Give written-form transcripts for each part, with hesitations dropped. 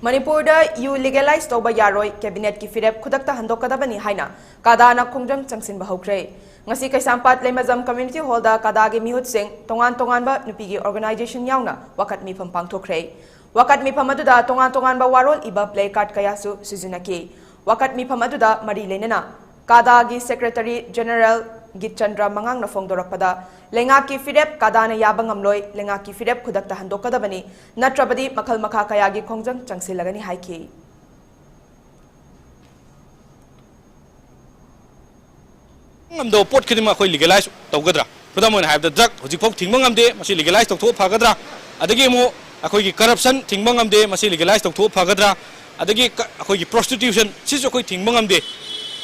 Manipur Yoo Legalised touba yaroi cabinet ki firep khundakata handokkadabani haina CADA na khongjang changsinba houkhre ngasi kaisampat lemazam community hall da CADA gi mihut sing tongan ba nupi gi organization yauna wakat mifam pangthokre wakat mifam aduda tongan ba warol iba play card kaya su sijunaki wakat mifam aduda mari lenena CADA gi secretary general Gitchandra mangang na fongdorakpada lenga ki firep CADA na yabang amloi lenga ki firep khundakata handokkadabani natrabadi makhal makha kaya gi khongjang changsilagani haiki amdo pot khidima khoi legalize tawgadra khudam on have the drug hojik phok thingmang amde masi legalize tawtho phagadra adagi mo akhoi gi corruption thingmang amde masi legalize tawtho phagadra adagi akhoi gi prostitution sisu khoi thingmang amde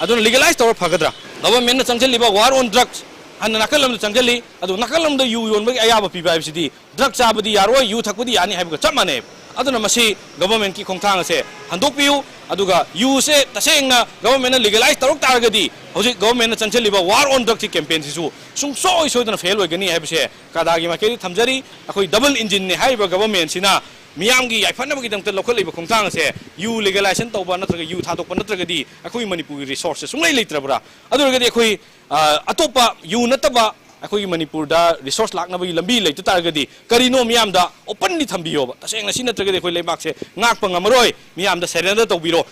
adun legalize tawr phagadra government na changjaliba war on drugs an nakalam changjali adu nakalam da yu yon bagi ayaba pi bai sidi drug chabadi yaroi yu thakudi yani haiba chamane aduna masi government ki khongthang ase handokpiu aduga yu se tasengna government na legalize tarok targadi hoji government na changjaliba war on drugs campaign sisu sung soi soidana fail oigani haibse CADA gi makeri thamjari akhoi double engine ne haiba government sina Miamgi, I found them to local labor Kongtang say, you legalization to one another, you had open another day, a queen Manipuri resources, only later. Other than Atopa, you nataba, a queen Manipur, resource like Navi Lambi, like to Targadi, Karino Miamda, openly Tambio, saying a senator, Maxe, Nakpang Amaroi, Miam the Senator to Biro,